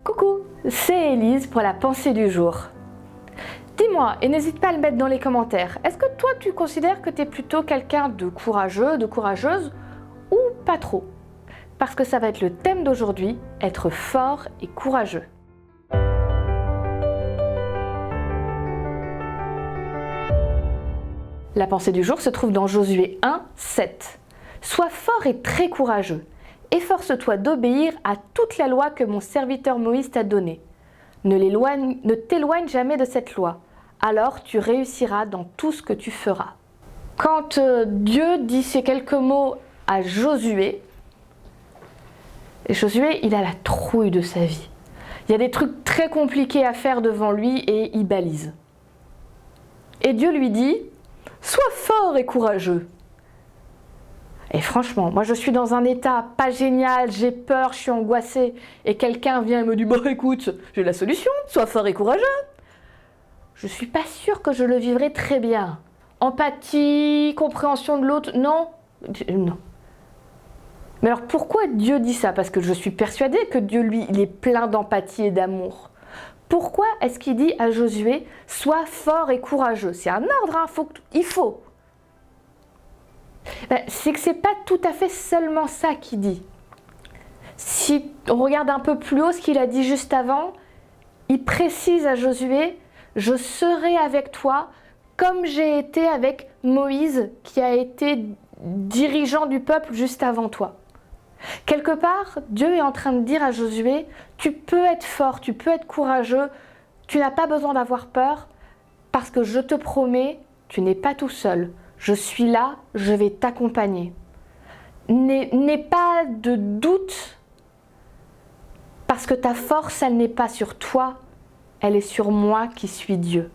Coucou, c'est Élise pour la pensée du jour. Dis-moi, et n'hésite pas à le mettre dans les commentaires, est-ce que toi tu considères que tu es plutôt quelqu'un de courageux, de courageuse, ou pas trop? Parce que ça va être le thème d'aujourd'hui, être fort et courageux. La pensée du jour se trouve dans Josué 1, 7. Sois fort et très courageux. Efforce-toi d'obéir à toute la loi que mon serviteur Moïse t'a donnée. Ne t'éloigne jamais de cette loi, alors tu réussiras dans tout ce que tu feras. Quand Dieu dit ces quelques mots à Josué, il a la trouille de sa vie. Il y a des trucs très compliqués à faire devant lui et il balise. Et Dieu lui dit, sois fort et courageux. Et franchement, moi je suis dans un état pas génial, j'ai peur, je suis angoissée, et quelqu'un vient et me dit, bon écoute, j'ai la solution, sois fort et courageux. Je suis pas sûre que je le vivrai très bien. Empathie, compréhension de l'autre, non. Mais alors pourquoi Dieu dit ça? Parce que je suis persuadée que Dieu, lui, il est plein d'empathie et d'amour. Pourquoi est-ce qu'il dit à Josué, sois fort et courageux? C'est un ordre, hein, il faut. C'est que c'est pas tout à fait seulement ça qu'il dit. Si on regarde un peu plus haut ce qu'il a dit juste avant, il précise à Josué, je serai avec toi comme j'ai été avec Moïse qui a été dirigeant du peuple juste avant toi. Quelque part, Dieu est en train de dire à Josué, tu peux être fort, tu peux être courageux, tu n'as pas besoin d'avoir peur parce que je te promets, tu n'es pas tout seul. Je suis là, je vais t'accompagner. N'aie pas de doute parce que ta force, elle n'est pas sur toi, elle est sur moi qui suis Dieu.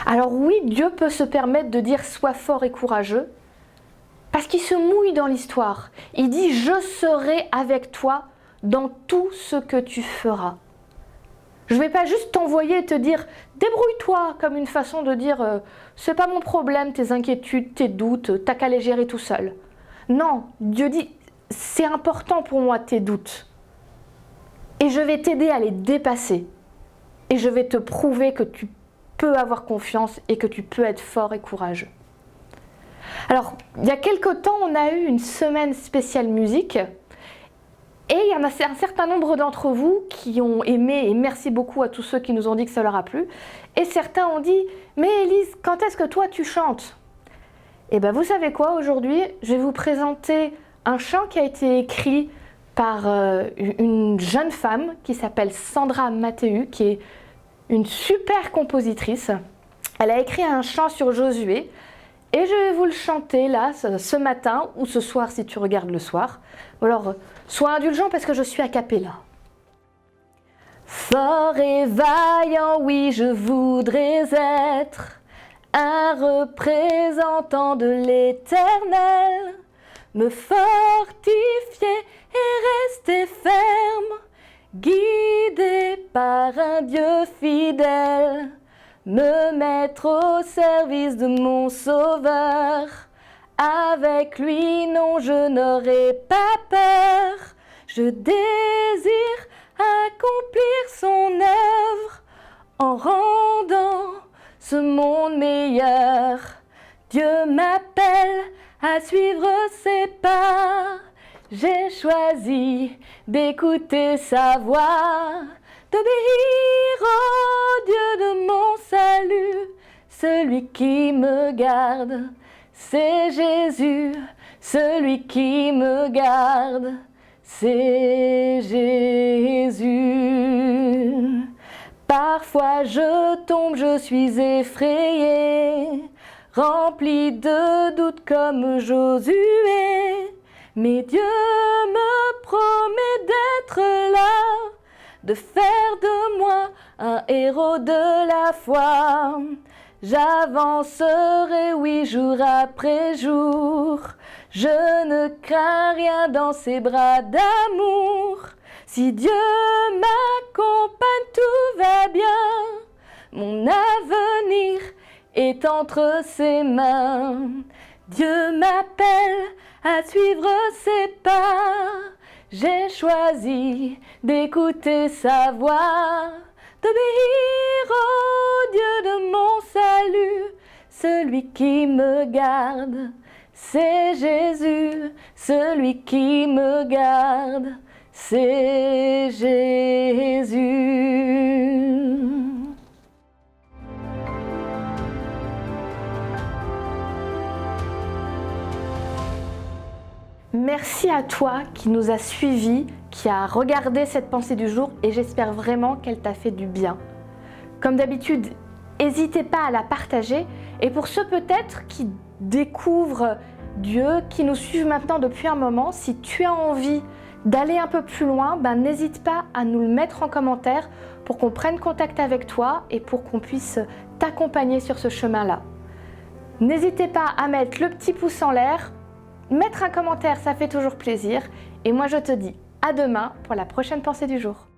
Alors oui, Dieu peut se permettre de dire sois fort et courageux parce qu'il se mouille dans l'histoire. Il dit je serai avec toi dans tout ce que tu feras. Je ne vais pas juste t'envoyer et te dire débrouille-toi comme une façon de dire c'est pas mon problème, tes inquiétudes, tes doutes, t'as qu'à les gérer tout seul. Non, Dieu dit c'est important pour moi tes doutes. Et je vais t'aider à les dépasser. Et je vais te prouver que tu peux avoir confiance et que tu peux être fort et courageux. Alors, il y a quelque temps, on a eu une semaine spéciale musique. Et il y en a un certain nombre d'entre vous qui ont aimé, et merci beaucoup à tous ceux qui nous ont dit que ça leur a plu. Et certains ont dit, mais Élise, quand est-ce que toi tu chantes? Eh bien vous savez quoi, aujourd'hui, je vais vous présenter un chant qui a été écrit par une jeune femme qui s'appelle Sandra Mathéu, qui est une super compositrice. Elle a écrit un chant sur Josué. Et je vais vous le chanter là, ce matin, ou ce soir si tu regardes le soir. Alors, sois indulgent parce que je suis a cappella. Fort et vaillant, oui, je voudrais être un représentant de l'Éternel, me fortifier et rester ferme, guidé par un Dieu fidèle. Me mettre au service de mon Sauveur. Avec lui, non, je n'aurai pas peur. Je désire accomplir son œuvre en rendant ce monde meilleur. Dieu m'appelle à suivre ses pas. J'ai choisi d'écouter sa voix, d'obéir au Dieu de mon salut, celui qui me garde, c'est Jésus, celui qui me garde, c'est Jésus. Parfois je tombe, je suis effrayée, remplie de doutes comme Josué, mais Dieu me promet d'être là, de faire de moi un héros de la foi. J'avancerai, oui, jour après jour. Je ne crains rien dans ses bras d'amour. Si Dieu m'accompagne, tout va bien. Mon avenir est entre ses mains. Dieu m'appelle à suivre ses pas. J'ai choisi d'écouter sa voix, d'obéir au Dieu de mon salut, celui qui me garde. C'est Jésus, celui qui me garde, c'est Jésus. Merci à toi qui nous a suivis, qui a regardé cette pensée du jour et j'espère vraiment qu'elle t'a fait du bien. Comme d'habitude, n'hésitez pas à la partager et pour ceux peut-être qui découvrent Dieu, qui nous suivent maintenant depuis un moment, si tu as envie d'aller un peu plus loin, n'hésite pas à nous le mettre en commentaire pour qu'on prenne contact avec toi et pour qu'on puisse t'accompagner sur ce chemin-là. N'hésitez pas à mettre le petit pouce en l'air, mettre un commentaire, ça fait toujours plaisir. Et moi je te dis à demain pour la prochaine pensée du jour.